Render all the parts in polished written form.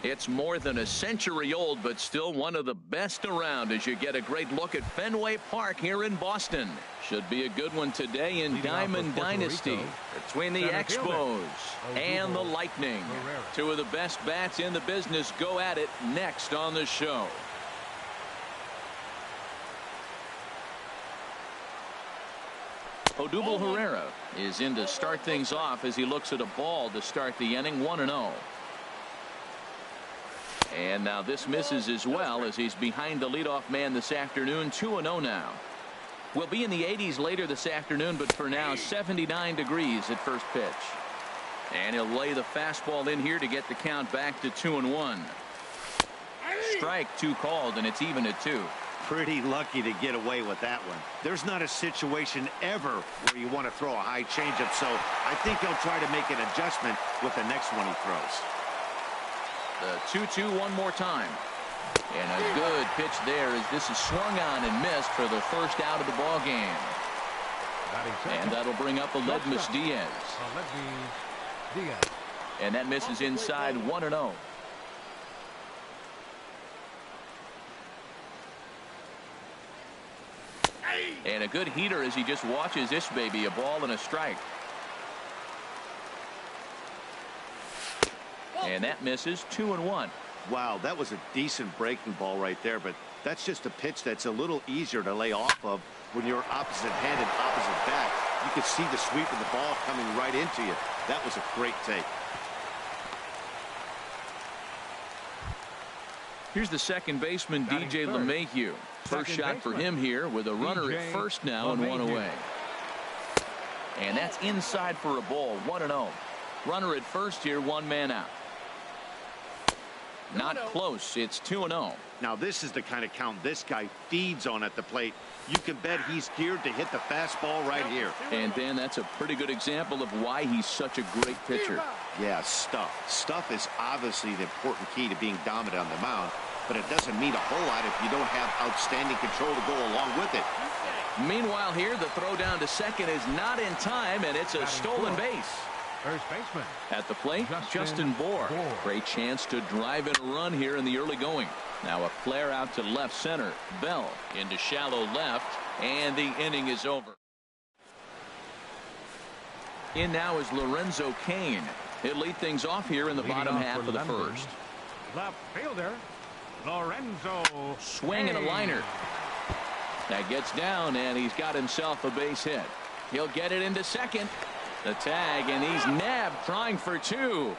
It's more than a century old, but still one of the best around as you get a great look at Fenway Park here in Boston. Should be a good one today in Diamond Dynasty between the Expos and the Lightning. Two of the best bats in the business go at it next on the show. Odubel Herrera is in to start things off as he looks at a ball to start the inning. 1-0. And now this misses as well as he's behind the leadoff man this afternoon. 2-0 now. We'll be in the 80s later this afternoon, but for now 79 degrees at first pitch. And he'll lay the fastball in here to get the count back to 2-1. Strike two called, and it's even at 2. Pretty lucky to get away with that one. There's not a situation ever where you want to throw a high changeup, so I think he'll try to make an adjustment with the next one he throws. The 2-2 one more time. And a good pitch there as this is swung on and missed for the first out of the ball game. And that'll bring up Aledmys Diaz. And that misses inside. 1-0. And a good heater as he just watches this baby. A ball and a strike. And that misses. 2-1. Wow, that was a decent breaking ball right there, but that's just a pitch that's a little easier to lay off of when you're opposite handed, opposite bat. You could see the sweep of the ball coming right into you. That was a great take. Here's the second baseman, DJ LeMahieu. First shot for him here with a runner at first now and one away. And that's inside for a ball. 1-0. Runner at first here, one man out. Not close. It's 2-0. Now this is the kind of count this guy feeds on at the plate. You can bet he's geared to hit the fastball right here. And Dan, that's a pretty good example of why he's such a great pitcher. Yeah, stuff. Stuff is obviously the important key to being dominant on the mound, but it doesn't mean a whole lot if you don't have outstanding control to go along with it. Meanwhile here, the throw down to second is not in time, and it's a stolen base. First baseman. At the plate, Justin Bour. Great chance to drive in a run here in the early going. Now a flare out to left center. Bell into shallow left, and the inning is over. In now is Lorenzo Cain. He'll lead things off here in the bottom half of the first. Left fielder, Lorenzo. Swing and a liner. That gets down, and he's got himself a base hit. He'll get it into second. The tag, and he's nabbed trying for two.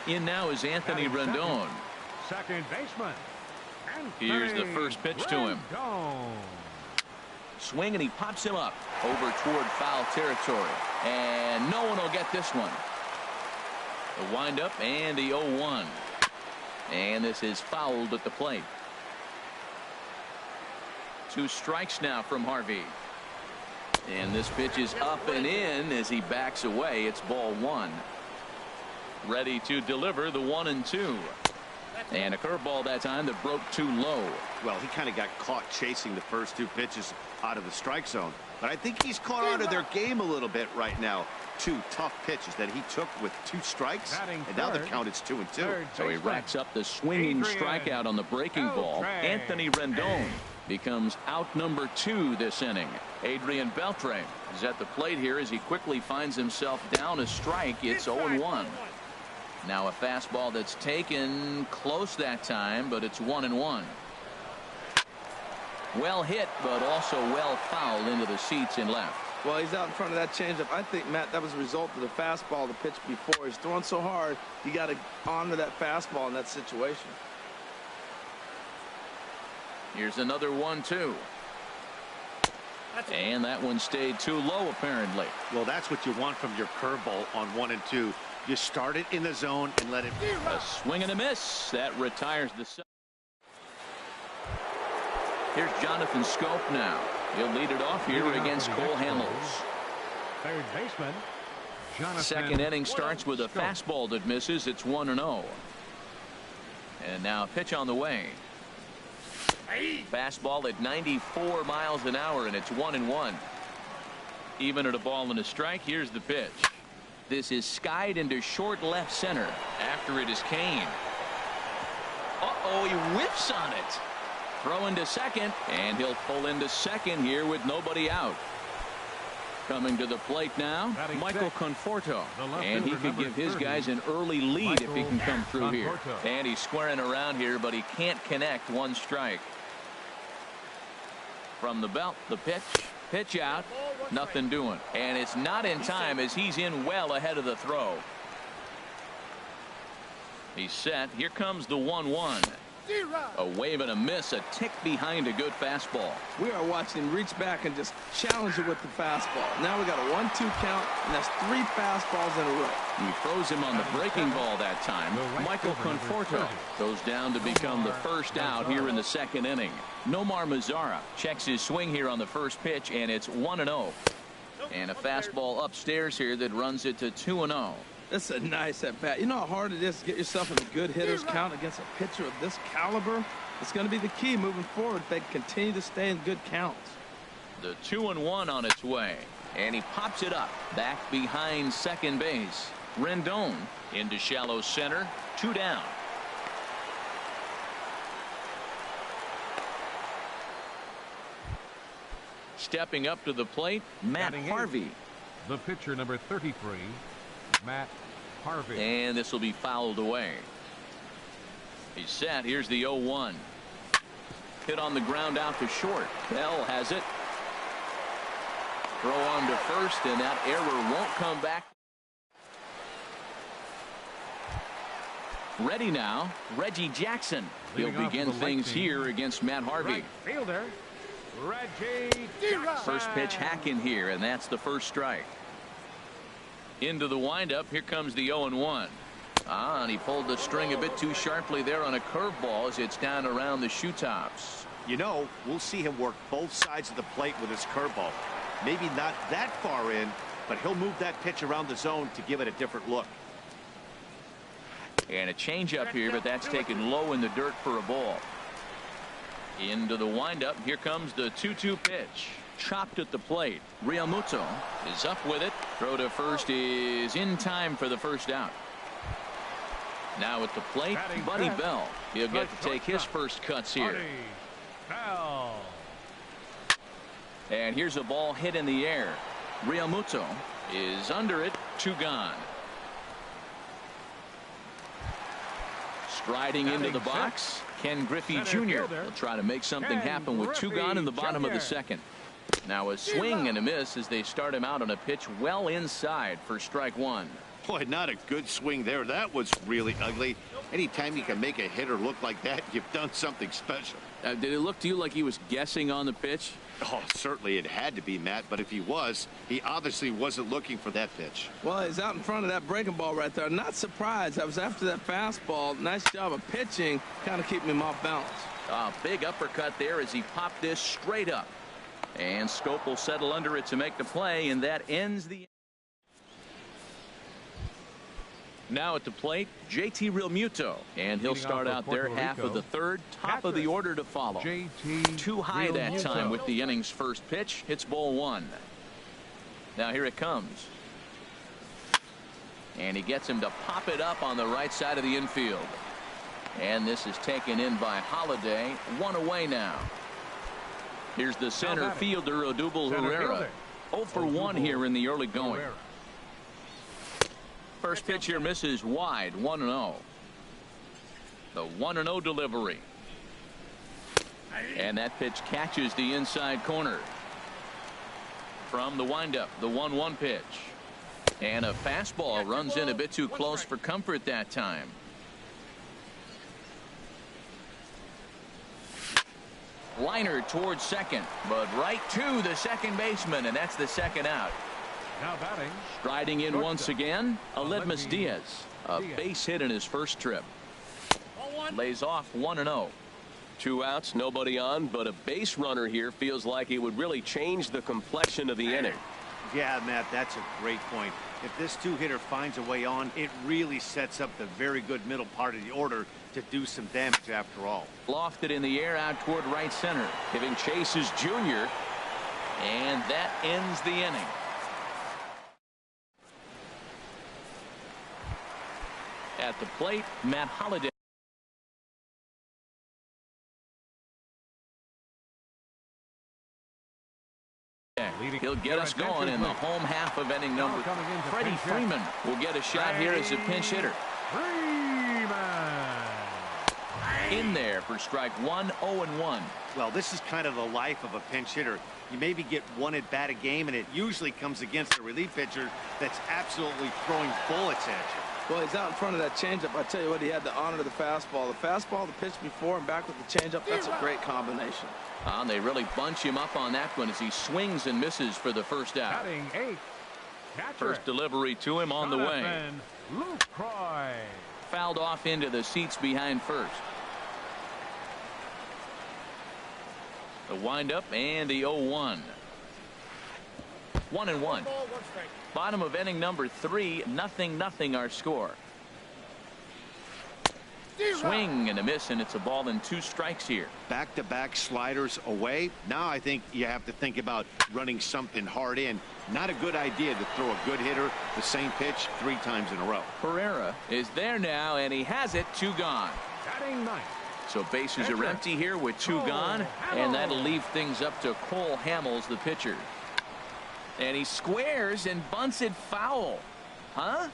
In now is Anthony Rendon. Second baseman. Here's the first pitch to him. Swing, and he pops him up over toward foul territory. And no one will get this one. The windup and the 0-1. And this is fouled at the plate. 2 strikes now from Harvey. And this pitch is up and in as he backs away. It's ball 1. Ready to deliver the 1-2. And a curveball that time that broke too low. Well, he kind of got caught chasing the first 2 pitches out of the strike zone. But I think he's caught out of their game a little bit right now. 2 tough pitches that he took with 2 strikes. And now the count is 2-2. So he racks up the swinging strikeout on the breaking ball. Anthony Rendon becomes out number 2 this inning. Adrian Beltre is at the plate here as he quickly finds himself down a strike. It's 0-1. Now a fastball that's taken close that time, but it's 1-1. Well hit, but also well fouled into the seats in left. Well, he's out in front of that changeup. I think, Matt, that was a result of the fastball, the pitch before. He's throwing so hard, you got to honor that fastball in that situation. Here's another 1-2. And that one stayed too low, apparently. Well, that's what you want from your curveball on 1 and 2. You start it in the zone and let it. A swing and a miss. That retires the. Here's Jonathan Scope now. He'll lead it off here against Cole Hamels. Third baseman, Jonathan. Second inning starts with a fastball that misses. It's 1-0. And now a pitch on the way. Fastball at 94 miles an hour, and it's 1-1. Even at a ball and a strike. Here's the pitch. this is skied into short left center. After it is Kane. Uh-oh, he whiffs on it. Throw into second, and he'll pull into second here with nobody out. Coming to the plate now, Michael Conforto. And he could give his guys an early lead if he can come through here. And he's squaring around here, but he can't connect. One strike. From the belt, the pitch out, nothing doing. And it's not in time as he's in well ahead of the throw. He's set. Here comes the 1-1. A wave and a miss, a tick behind a good fastball. We are watching him reach back and just challenge it with the fastball. Now we got a 1-2 count, and that's 3 fastballs in a row. He throws him on the breaking ball that time. Michael Conforto goes down to become the first out here in the second inning. Nomar Mazara checks his swing here on the first pitch, and it's 1-0. And a fastball upstairs here that runs it to 2-0. That's a nice at-bat. You know how hard it is to get yourself in a good hitter's count against a pitcher of this caliber? It's going to be the key moving forward if they continue to stay in good counts. The 2-1 on its way. And he pops it up back behind second base. Rendon into shallow center. 2 down. Stepping up to the plate, Matt Harvey. The pitcher, number 33, Matt Harvey. And this will be fouled away. He's set. Here's the 0-1. Hit on the ground out to short. Bell has it. Throw on to first, and that error won't come back. Ready now, Reggie Jackson. He'll begin things here against Matt Harvey. Right fielder, Reggie Jackson. First pitch hacking here, and that's the first strike. Into the windup. Here comes the 0-1. And he pulled the string a bit too sharply there on a curveball as it's down around the shoe tops. You know, we'll see him work both sides of the plate with his curveball. Maybe not that far in, but he'll move that pitch around the zone to give it a different look. And a changeup here, but that's taken low in the dirt for a ball. Into the windup. Here comes the 2-2 pitch. Chopped at the plate. Realmuto is up with it. Throw to first is in time for the first out. Now at the plate, Buddy Bell. He'll get to take his first cuts here. Bell. And here's a ball hit in the air. Realmuto is under it. 2 gone. Striding into the box, Ken Griffey Jr. will try to make something happen with 2 gone in the bottom of the second. Now a swing and a miss as they start him out on a pitch well inside for strike 1. Boy, not a good swing there. That was really ugly. Anytime you can make a hitter look like that, you've done something special. Did it look to you like he was guessing on the pitch? Oh, certainly it had to be, Matt, but if he was, he obviously wasn't looking for that pitch. Well, he's out in front of that breaking ball right there. Not surprised. I was after that fastball. Nice job of pitching, kind of keeping him off balance. Big uppercut there as he popped this straight up. And Scope will settle under it to make the play, and that ends the. Now at the plate, JT Realmuto, and he'll start out there half of the third, top of the order to follow. Too high that time with the inning's first pitch. Hits ball 1. Now here it comes. And he gets him to pop it up on the right side of the infield. And this is taken in by Holiday. 1 away now. Here's the center fielder, Odubel Herrera. 0 for 1 here in the early going. First pitch here misses wide. 1-0. The 1-0 delivery. And that pitch catches the inside corner. From the windup, the 1-1 pitch. And a fastball runs in a bit too close for comfort that time. Liner towards second, but right to the second baseman, and that's the second out. Now batting. Striding in once again, Aledmus Diaz. A base hit in his first trip. Lays off 1-0. 2 outs, nobody on, but a base runner here feels like it would really change the complexion of the inning. Yeah, Matt, that's a great point. If this 2-hitter finds a way on, it really sets up the very good middle part of the order to do some damage after all. Lofted in the air out toward right center. Giving chase is Junior. And that ends the inning. At the plate, Matt Holliday. He'll get us going in the home half of inning number. Freddie Freeman will get a shot here as a pinch hitter. In there for strike one, 0-1. Well, this is kind of the life of a pinch hitter. You maybe get one at bat a game, and it usually comes against a relief pitcher that's absolutely throwing bullets at you. Well, he's out in front of that changeup. I tell you what, he had to honor the fastball. The fastball, the pitch before, and back with the changeup. That's a great combination. They really bunch him up on that one as he swings and misses for the first out. First delivery to him on the way. Fouled off into the seats behind first. The windup and the 0-1. 1-1. Bottom of inning number 3, 0-0 our score. Swing and a miss, and it's a ball and 2 strikes here. Back-to-back sliders away. Now I think you have to think about running something hard in. Not a good idea to throw a good hitter the same pitch 3 times in a row. Pereira is there now, and he has it. 2 gone. So bases are empty here with 2 gone, and that'll leave things up to Cole Hamels, the pitcher. And he squares and bunts it foul. Huh?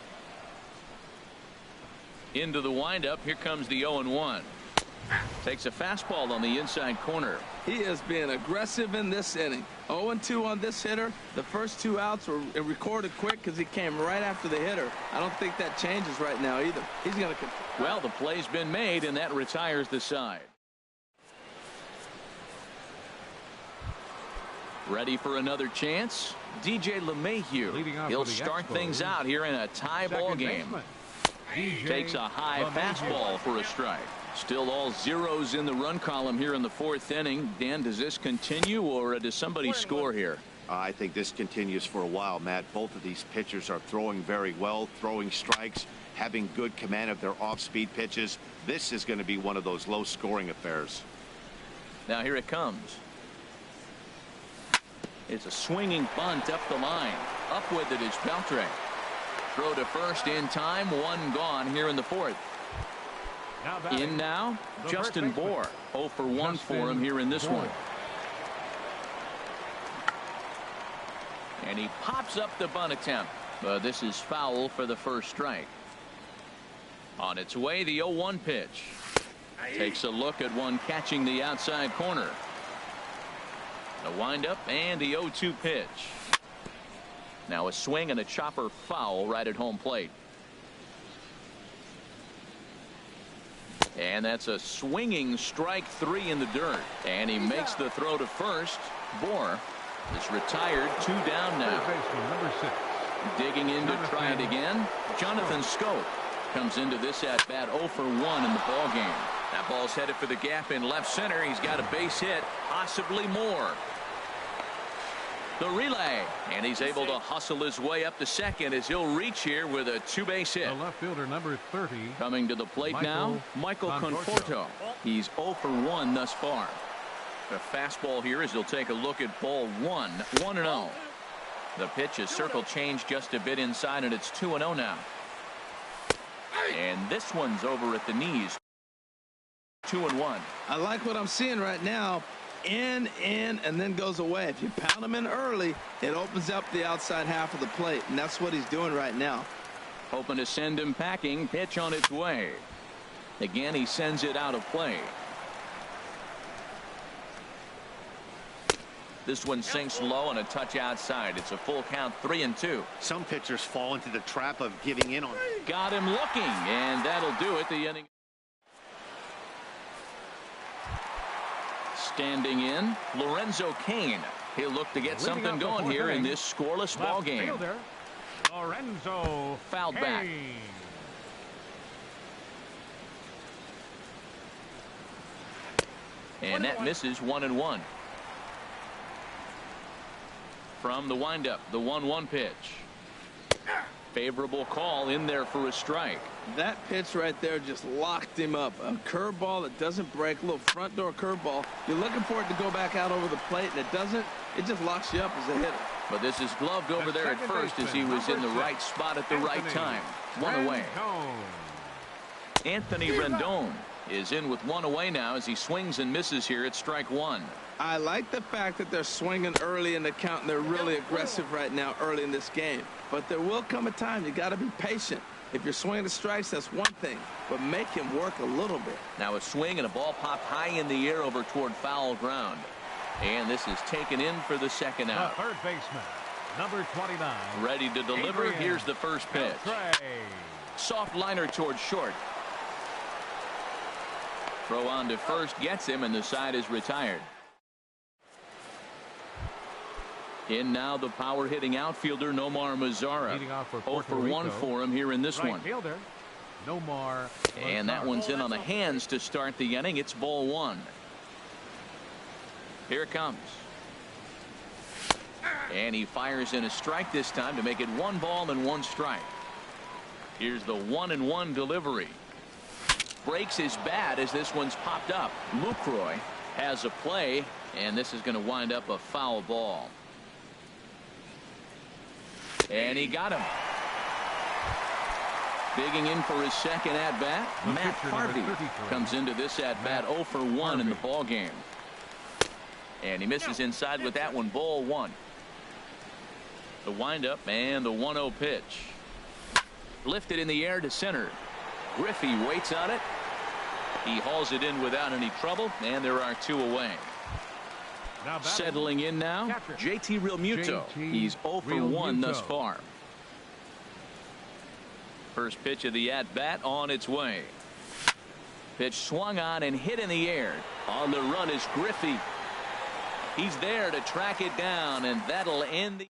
Into the windup. Here comes the 0-1. Takes a fastball on the inside corner. He is being aggressive in this inning. 0-2 on this hitter. The first 2 outs were recorded quick because he came right after the hitter. I don't think that changes right now either. He's going to. Well, the play's been made, and that retires the side. Ready for another chance? DJ LeMahieu. He'll start things out here in a tie ball game. Takes a high fastball for a strike. Still all zeros in the run column here in the 4th inning. Dan, does this continue, or does somebody score here? I think this continues for a while, Matt. Both of these pitchers are throwing very well, throwing strikes, having good command of their off-speed pitches. This is going to be one of those low-scoring affairs. Now here it comes. It's a swinging bunt up the line. Up with it is Beltre. Throw to first in time. 1 gone here in the 4th. In now, Justin Bohr. 0 for 1 for him here in this one. And he pops up the bunt attempt. But this is foul for the first strike. On its way, the 0-1 pitch. Takes a look at one catching the outside corner. The windup and the 0-2 pitch. Now a swing and a chopper foul right at home plate. And that's a swinging strike 3 in the dirt. And he makes the throw to first. Bohr is retired. 2 down now. Digging in to try it again. Jonathan Scope comes into this at bat 0 for 1 in the ball game. That ball's headed for the gap in left center. He's got a base hit, possibly more. The relay, and he's able to hustle his way up to second as he'll reach here with a 2-base hit. The left fielder number 30. Coming to the plate now, Michael Conforto. He's 0 for 1 thus far. The fastball here as he'll take a look at ball 1, 1-0. The pitch is circle changed just a bit inside, and it's 2-0 now. And this one's over at the knees. 2-1. I like what I'm seeing right now. In, and then goes away. If you pound him in early, it opens up the outside half of the plate, and that's what he's doing right now. Hoping to send him packing. Pitch on its way. Again, he sends it out of play. This one sinks low and a touch outside. It's a full count, 3-2. Some pitchers fall into the trap of giving in on. Got him looking, and that'll do it. The inning. Standing in, Lorenzo Cain. He'll look to get something going here in this scoreless ball game. Lorenzo fouled back. And that misses. 1-1. From the windup, the 1-1 pitch. Favorable call in there for a strike. That pitch right there just locked him up. A curveball that doesn't break, a little front door curveball. You're looking for it to go back out over the plate, and it doesn't. It just locks you up as a hitter. But this is gloved over there at first as he was in the right spot at the right time. 1 away. Anthony Rendon is in with one away now as he swings and misses here at strike one. I like the fact that they're swinging early in the count, and they're really aggressive right now early in this game. But there will come a time you got to be patient. If you're swinging the strikes, that's one thing, but make him work a little bit. Now a swing and a ball popped high in the air over toward foul ground. And this is taken in for the second out. The third baseman, number 29. Ready to deliver. Adrian Here's the first pitch. Soft liner toward short. Throw on to first gets him, and the side is retired. In now the power hitting outfielder Nomar Mazara. 0 for 1 for him here in this one. Fielder, Nomar and that one's in on the hands to start the inning. It's ball one. Here it comes. And he fires in a strike this time to make it 1 ball and 1 strike. Here's the 1-1 delivery. Breaks his bat as this one's popped up. Lucroy has a play, and this is going to wind up a foul ball. And he got him. Digging in for his second at-bat, Matt Harvey comes into this at-bat 0 for 1 in the ball game. And he misses inside with that one. Ball one. The windup and the 1-0 pitch. Lifted in the air to center. Griffey waits on it. He hauls it in without any trouble, and there are 2 away. Settling in now, JT Realmuto. He's 0 for 1 thus far. First pitch of the at-bat on its way. Pitch swung on and hit in the air. On the run is Griffey. He's there to track it down, and that'll end the...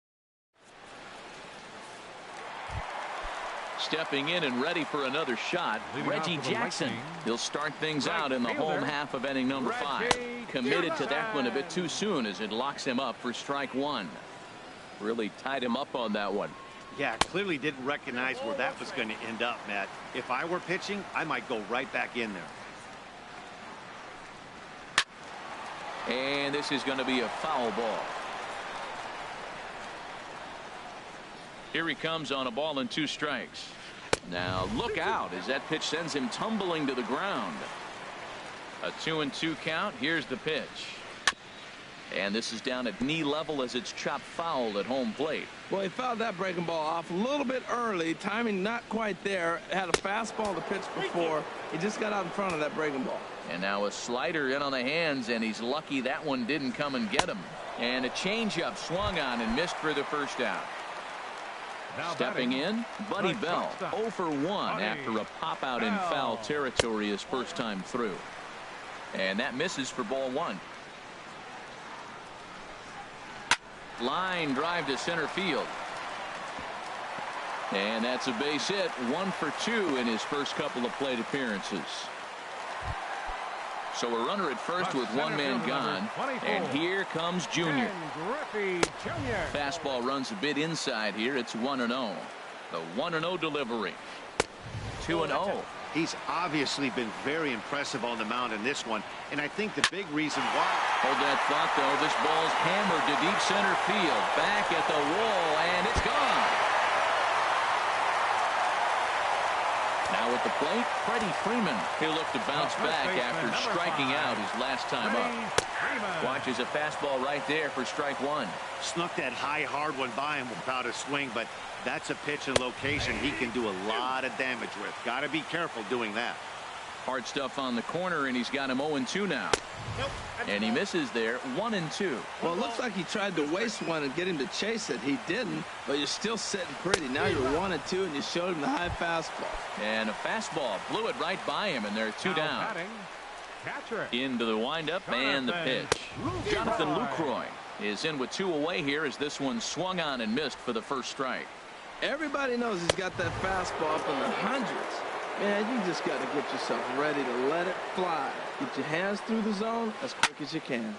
Stepping in and ready for another shot, Reggie Jackson. He'll start things out in the home half of inning number 5. Committed to that one a bit too soon as it locks him up for strike one. Really tied him up on that one. Yeah, clearly didn't recognize where that was going to end up, Matt. If I were pitching, I might go right back in there. And this is going to be a foul ball. Here he comes on a ball and 2 strikes. Now look out as that pitch sends him tumbling to the ground. A 2-2 count. Here's the pitch. And this is down at knee level as it's chopped foul at home plate. Well, he fouled that breaking ball off a little bit early. Timing not quite there. Had a fastball to pitch before. He just got out in front of that breaking ball. And now a slider in on the hands, and he's lucky that one didn't come and get him. And a changeup swung on and missed for the first out. Stepping in, Buddy Bell, 0 for 1 after a pop out in foul territory his first time through. And that misses for ball one. Line drive to center field. And that's a base hit. 1 for 2 in his first couple of plate appearances. So a runner at first with 1 man gone. And here comes Junior. Fastball runs a bit inside here. It's 1-0. The 1-0 delivery. 2-0. He's obviously been very impressive on the mound in this one, and I think the big reason why... Hold that thought, though. This ball's hammered to deep center field. Back at the wall, and it's gone. Now at the plate, Freddie Freeman. He'll look to bounce back after striking out his last time up. Watches a fastball right there for strike one. Snuck that high, hard one by him without a swing, but that's a pitch and location he can do a lot of damage with. Got to be careful doing that. Hard stuff on the corner, and he's got him 0-2 now. And he misses there, 1-2. Well, it looks like he tried to waste one and get him to chase it. He didn't, but you're still sitting pretty. Now you're 1-2, and you showed him the high fastball. And a fastball blew it right by him, and they're 2 down. Into the windup and the pitch. Jonathan Lucroy is in with 2 away here as this one swung on and missed for the first strike. Everybody knows he's got that fastball up in the hundreds. Man, you just got to get yourself ready to let it fly. Get your hands through the zone as quick as you can.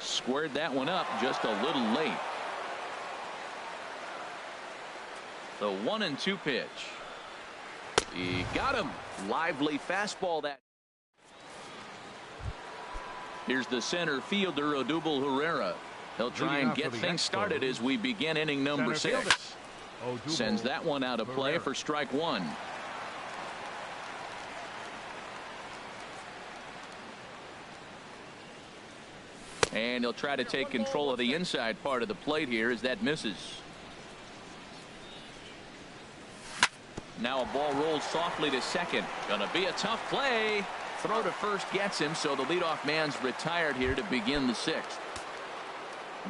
Squared that one up just a little late. The 1-2 pitch. He got him. Lively fastball that. Here's the center fielder, Odubel Herrera. He'll try and get things started as we begin inning number 6. Sends that one out of play for strike one. And he'll try to take control of the inside part of the plate here as that misses. Now a ball rolls softly to second. Gonna be a tough play. Throw to first gets him, so the leadoff man's retired here to begin the sixth.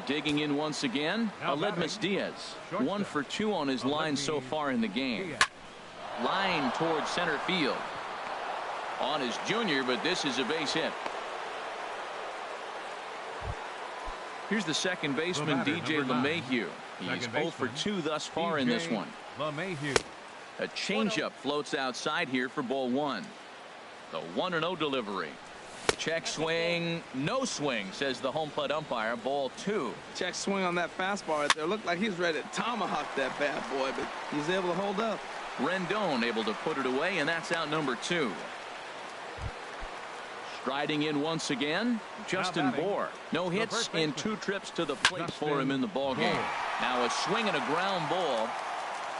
Digging in once again, Aledmus Diaz. 1 for 2 on his line so far in the game. Line towards center field. On his junior, but this is a base hit. Here's the second baseman, DJ LeMahieu. He's 0 for 2 thus far in this one. A changeup floats outside here for ball 1. The 1-0 delivery. Check swing, no swing, says the home plate umpire. Ball 2. Check swing on that fastball right there. Looked like he's ready to tomahawk that bad boy, but he's able to hold up. Rendon able to put it away, and that's out number 2. Striding in once again, Justin Bour. No hits in 2 trips to the plate for him in the ballgame. Now a swing and a ground ball.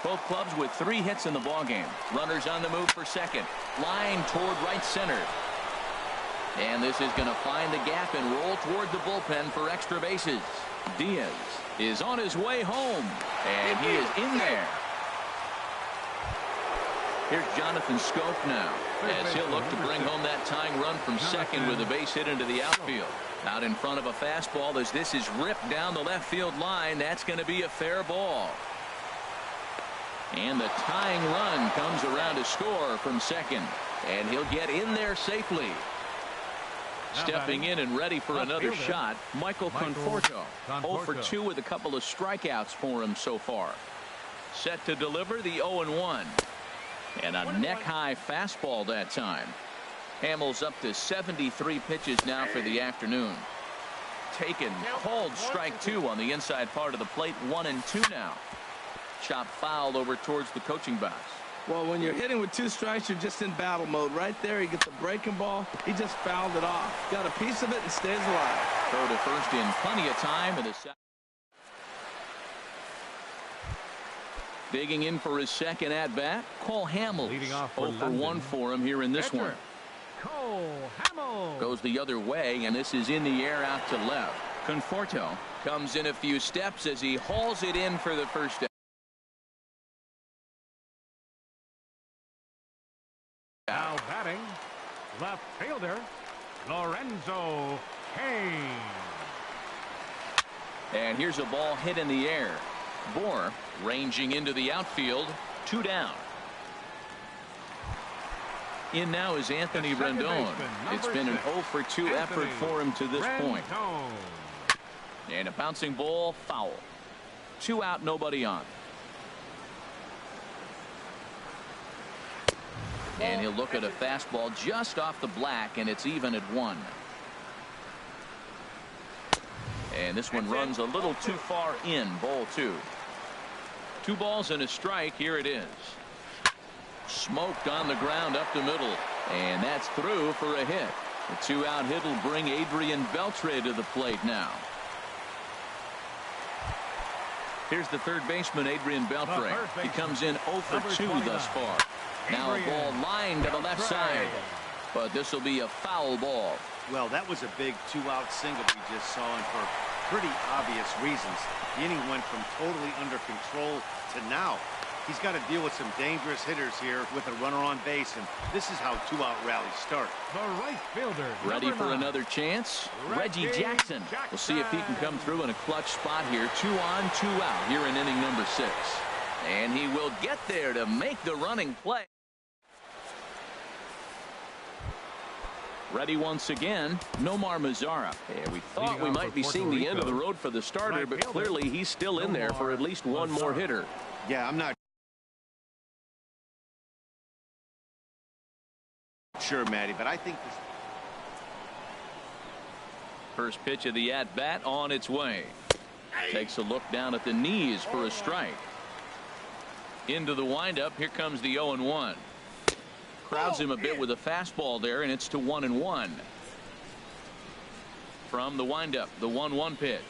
Both clubs with 3 hits in the ballgame. Runners on the move for second. Line toward right center. And this is going to find the gap and roll toward the bullpen for extra bases. Diaz is on his way home, and he is in there. Here's Jonathan Scope now, as he'll look to bring home that tying run from second with a base hit into the outfield. Out in front of a fastball as this is ripped down the left field line. That's going to be a fair ball. And the tying run comes around to score from second, and he'll get in there safely. Stepping in and ready for another shot, Michael Conforto. 0 for 2 with a couple of strikeouts for him so far. Set to deliver the 0-1. And a neck-high fastball that time. Hamels up to 73 pitches now for the afternoon. Taken, called strike 2 on the inside part of the plate. 1-2 now. Chop fouled over towards the coaching box. Well, when you're hitting with 2 strikes, you're just in battle mode. Right there, he gets a breaking ball. He just fouled it off. Got a piece of it and stays alive. Throw to first in plenty of time. And digging in for his second at-bat, Cole Hamels. 0 for 1 for him here in this one. Cole Hamels goes the other way, and this is in the air out to left. Conforto comes in a few steps as he hauls it in for the first out. Now batting, left fielder Lorenzo Cain. And here's a ball hit in the air. Bour ranging into the outfield. 2 down. In now is Anthony Rendon. It's been an 0 for 2 effort for him to this point. And a bouncing ball, foul. 2 out, nobody on. And he'll look at a fastball just off the black, and it's even at 1. And this one runs a little too far in. Ball 2. 2 balls and a strike. Here it is. Smoked on the ground up the middle, and that's through for a hit. The 2-out hit will bring Adrian Beltre to the plate now. Here's the third baseman, Adrian Beltre. He comes in 0 for 2 thus far. Now a ball lined to the left side, but this will be a foul ball. Well, that was a big 2-out single we just saw, and for pretty obvious reasons. The inning went from totally under control to now. He's got to deal with some dangerous hitters here with a runner on base, and this is how 2-out rallies start. The right fielder. Ready for another chance? Reggie Jackson. We'll see if he can come through in a clutch spot here. 2 on, 2 out here in inning number 6. And he will get there to make the running play. Ready once again, Nomar Mazara. Yeah, we thought we might be seeing the end of the road for the starter, but clearly he's still in there for at least one more hitter. Yeah, I'm not sure, Matty, but I think this. First pitch of the at-bat on its way. Takes a look down at the knees for a strike. Into the windup. Here comes the 0-1. Crowds him a bit with a fastball there, and it's to 1-1. From the windup, the 1-1 pitch.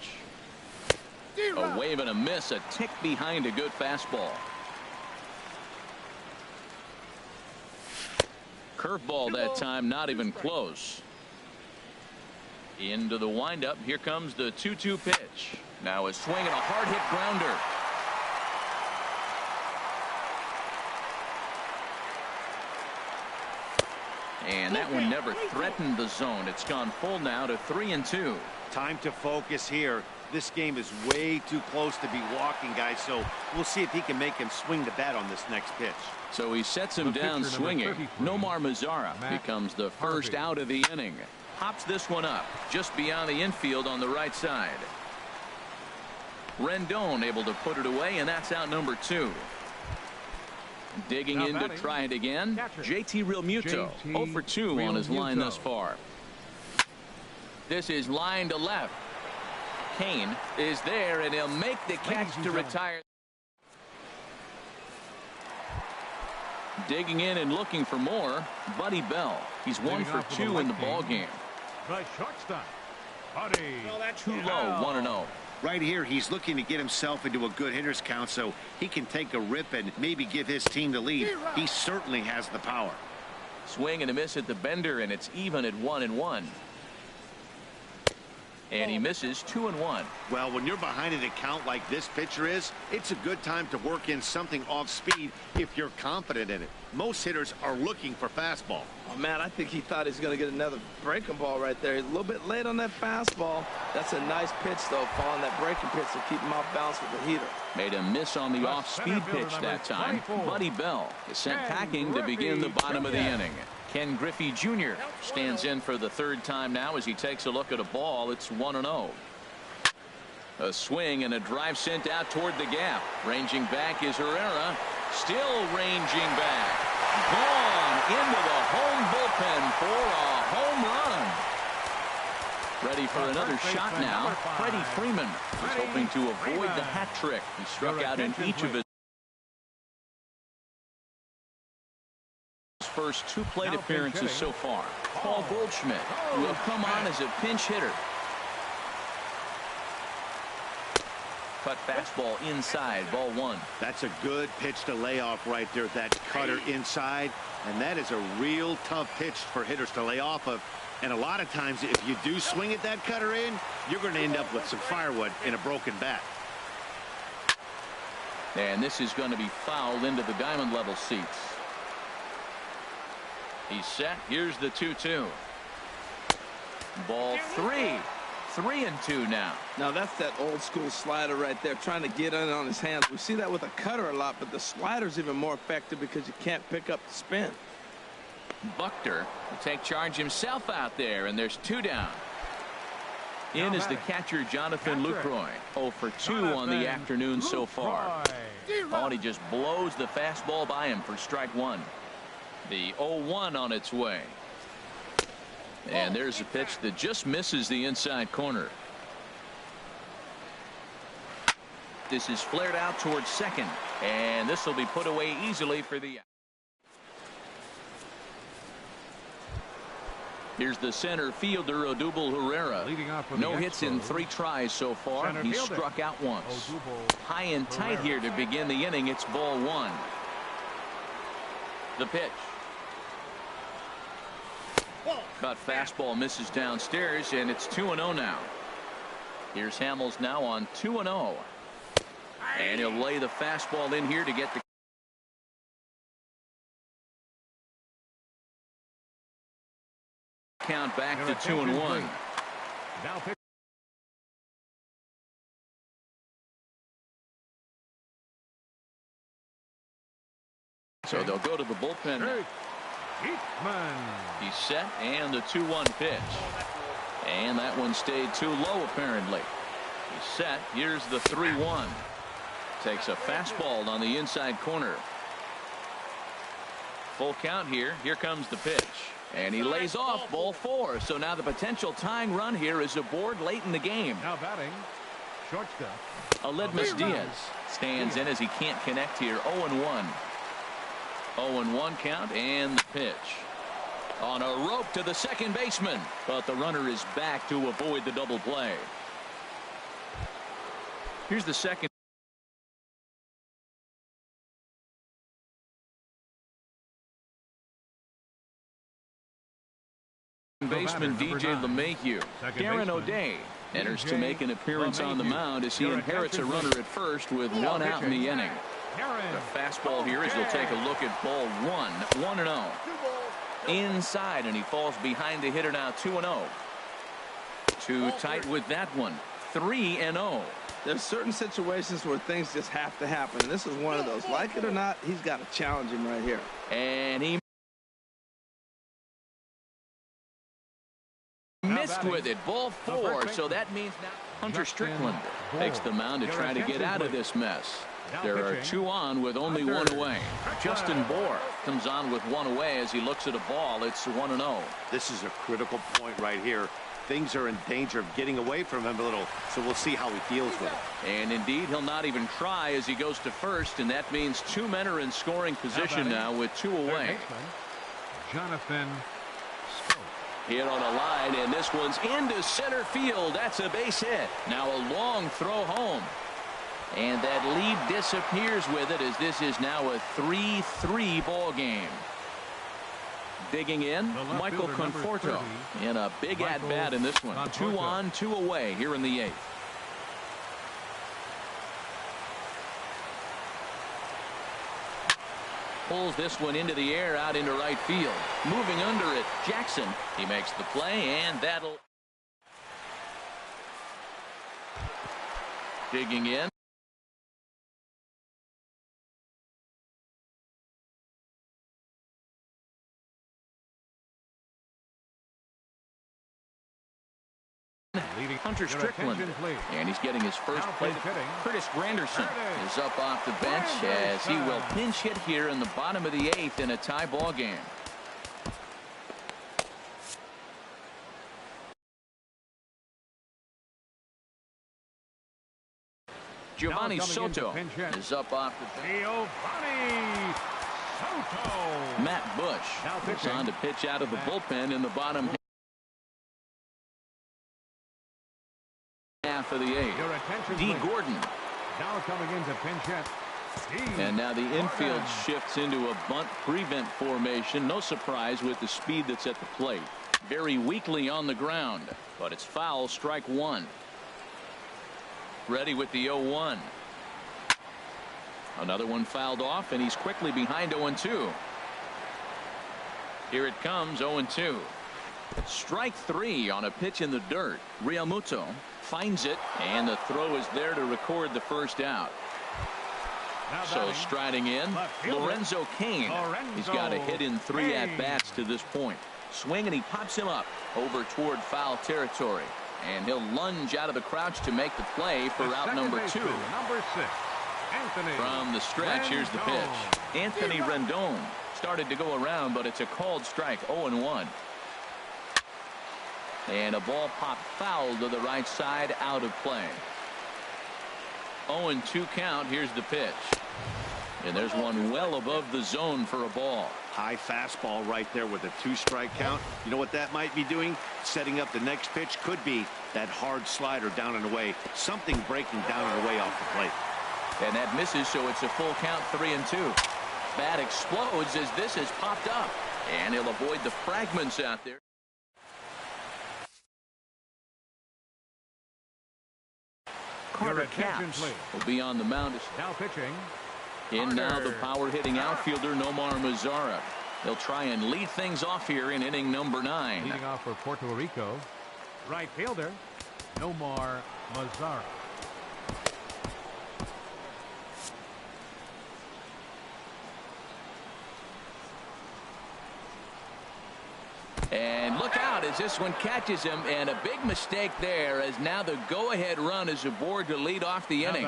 A wave and a miss, a tick behind a good fastball. Curveball that time, not even close. Into the windup. Here comes the 2-2 pitch. Now a swing and a hard hit grounder. And that one never threatened the zone. It's gone full now to 3-2. Time to focus here. This game is way too close to be walking, guys, so we'll see if he can make him swing the bat on this next pitch. So he sets him down swinging. Nomar Mazara becomes the first out of the inning. Hops this one up just beyond the infield on the right side. Rendon able to put it away, and that's out number 2. Digging in to try it again. JT Realmuto 0 for 2 on his line thus far. This is line to left. Kane is there, and he'll make the catch to retire. Digging in and looking for more, Buddy Bell. He's 1 for 2 in the ball game. The shortstop, Buddy. Too low, 1-0. Right here, he's looking to get himself into a good hitter's count so he can take a rip and maybe give his team the lead. He certainly has the power. Swing and a miss at the bender, and it's even at 1-1. And he misses 2-1. Well, when you're behind an account like this pitcher is, it's a good time to work in something off speed if you're confident in it. Most hitters are looking for fastball. Oh, man, I think he thought he was going to get another breaking ball right there. He's a little bit late on that fastball. That's a nice pitch, though, following that breaking pitch to keep him off balance with the heater. Made a miss on the off-speed pitch that time. Buddy Bell is sent packing to begin the bottom of the inning. Ken Griffey Jr. stands in for the 3rd time now as he takes a look at a ball. It's 1-0. A swing and a drive sent out toward the gap. Ranging back is Herrera. Still ranging back. Gone into the home bullpen for a home run. Ready for another shot now. Freddie Freeman is hoping to avoid the hat trick. He struck out in each of his first 2 plate appearances so far. Paul Goldschmidt will come on as a pinch hitter. Cut fastball inside, ball 1. That's a good pitch to lay off right there. That cutter inside, and that is a real tough pitch for hitters to lay off of. And a lot of times, if you do swing at that cutter in, you're going to end up with some firewood in a broken bat. And this is going to be fouled into the diamond level seats. He's set. Here's the 2-2. Ball 3. 3-2 now. Now that's that old school slider right there, trying to get in on his hands. We see that with a cutter a lot, but the slider's even more effective because you can't pick up the spin. Buchter will take charge himself out there, and there's 2 down. In is the catcher, Jonathan Lucroy. 0 for 2 on the afternoon so far. Oh, he just blows the fastball by him for strike 1. The 0-1 on its way. And there's a pitch that just misses the inside corner. This is flared out towards second, and this will be put away easily for the. Here's the center fielder, Odubel Herrera. No hits in 3 tries so far. He's struck out once. High and tight here to begin the inning. It's ball 1. The pitch. Cut fastball misses downstairs, and it's 2-0 now. Here's Hamels now on 2-0. And he'll lay the fastball in here to get the count back to 2-1. So they'll go to the bullpen now. He's set, and the 2-1 pitch. And that one stayed too low, apparently. He's set. Here's the 3-1. Takes a fastball on the inside corner. Full count here. Here comes the pitch. And he lays off ball 4. So now the potential tying run here is aboard late in the game. Now batting, shortstop. Aledmus Diaz stands in as he can't connect here. 0-1. 0-1 count, and the pitch. On a rope to the second baseman, but the runner is back to avoid the double play. Here's the second second baseman DJ LeMahieu. Darren O'Day enters to make an appearance on the mound as he inherits a runner at first with one out in the inning. The fastball here as he'll take a look at ball one. 1-0. Inside, and he falls behind the hitter now. 2-0. Too tight with that one. 3-0. There's certain situations where things just have to happen, and this is one of those. Like it or not, he's got to challenge him right here. And he missed with it. Ball 4, so that means now Hunter Strickland takes the mound to try to get out of this mess. There are 2 on with only 1 away. Justin Bohr comes on with 1 away as he looks at a ball. It's 1-0. This is a critical point right here. Things are in danger of getting away from him a little, so we'll see how he deals with it. And indeed, he'll not even try as he goes to first, and that means 2 men are in scoring position now with 2 away. Jonathan hit on a line, and this one's into center field. That's a base hit. Now a long throw home. And that lead disappears with it as this is now a 3-3 ball game. Digging in, Michael Conforto in a big at-bat in this one. 2 on, 2 away here in the 8th. Pulls this one into the air out into right field. Moving under it, Jackson. He makes the play, and that'll... Digging in. Hunter Strickland, and he's getting his first play. Curtis Granderson is up off the bench as he will pinch hit here in the bottom of the 8th in a tie ball game. Giovanni Soto is up off the bench. Matt Bush is on to pitch out of the bullpen in the bottom half of the 8th. D. Gordon. Now coming into pinch hit. And now the infield shifts into a bunt prevent formation. No surprise with the speed that's at the plate. Very weakly on the ground, but it's foul. Strike 1. Ready with the 0-1. Another one fouled off, and he's quickly behind 0-2. Here it comes, 0-2. Strike 3 on a pitch in the dirt. Realmuto finds it, and the throw is there to record the first out. So striding in, Lorenzo Cain. He's got a hit in 3 at-bats to this point. Swing, and he pops him up over toward foul territory. And he'll lunge out of the crouch to make the play for out number 2. Number 6, Anthony. From the stretch, here's the pitch. Anthony Rendon started to go around, but it's a called strike. 0-1. And a ball popped foul to the right side, out of play. 0-2 count. Here's the pitch. And there's one well above the zone for a ball. High fastball right there with a 2-strike count. You know what that might be doing? Setting up the next pitch. Could be that hard slider down and away. Something breaking down and away off the plate. And that misses, so it's a full count. 3-2. Bat explodes as this has popped up. And he'll avoid the fragments out there. Carter Capps will be on the mound. Now pitching. In now the power-hitting outfielder Nomar Mazara. They'll try and lead things off here in inning number 9. Leading off for Puerto Rico, right fielder Nomar Mazara. And look out as this one catches him, and a big mistake there as now the go-ahead run is aboard to lead off the inning.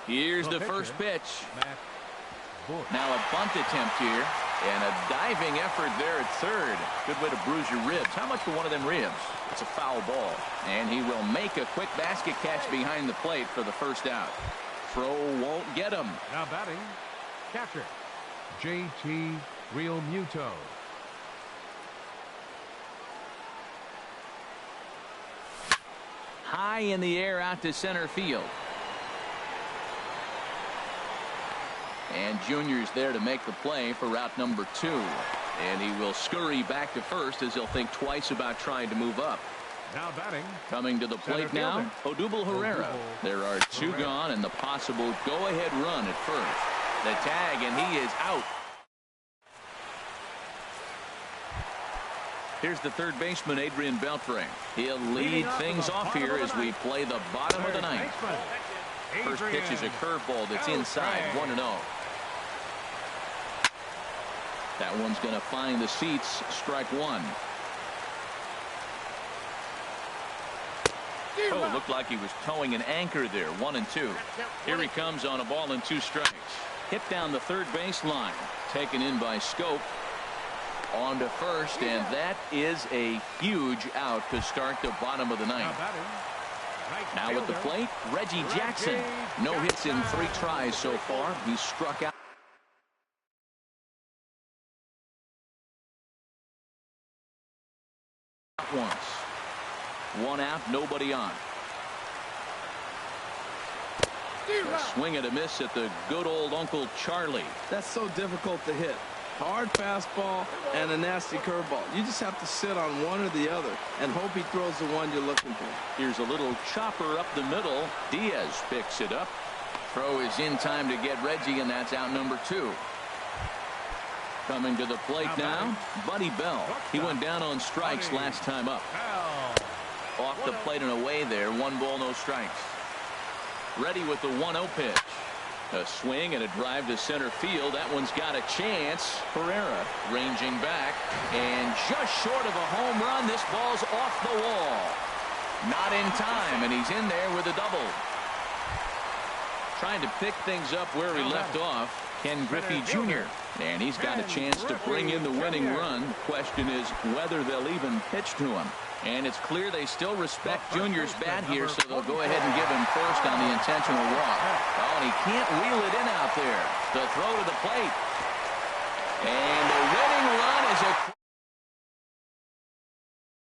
Here's the first pitch. Now a bunt attempt here, and a diving effort there at third. Good way to bruise your ribs. How much for one of them ribs? It's a foul ball. And he will make a quick basket catch behind the plate for the first out. Throw won't get him. Now batting, catcher JT Realmuto. High in the air out to center field. And Junior's there to make the play for route number 2. And he will scurry back to first as he'll think twice about trying to move up. Now batting. Coming to the plate now, Odubel Herrera. There are 2 gone and the possible go-ahead run at first. The tag, and he is out. Here's the third baseman, Adrian Beltre. He'll lead things off here as we play the bottom of the ninth. First pitch is a curveball that's inside, 1-0. That one's going to find the seats, strike 1. Oh, looked like he was towing an anchor there, 1-2. Here he comes on a ball and 2 strikes. Hit down the third baseline, taken in by Scope. On to first, and that is a huge out to start the bottom of the ninth. Now at the plate, Reggie Jackson. No hits in 3 tries so far. He's struck out once. 1 out, nobody on. A swing and a miss at the good old Uncle Charlie. That's so difficult to hit. Hard fastball and a nasty curveball. You just have to sit on one or the other and hope he throws the one you're looking for. Here's a little chopper up the middle. Diaz picks it up. Throw is in time to get Reggie, and that's out number 2. Coming to the plate now, Buddy Bell. He went down on strikes last time up. Off the plate and away there. 1 ball, no strikes. Ready with the 1-0 pitch. A swing and a drive to center field. That one's got a chance. Herrera ranging back, and just short of a home run. This ball's off the wall. Not in time, and he's in there with a double. Trying to pick things up where he left off, Ken Griffey Jr. And he's got a chance to bring in the winning run. The question is whether they'll even pitch to him. And it's clear they still respect Junior's bat here, so they'll go ahead and give him first on the intentional walk. Oh, and he can't wheel it in out there. The throw to the plate. And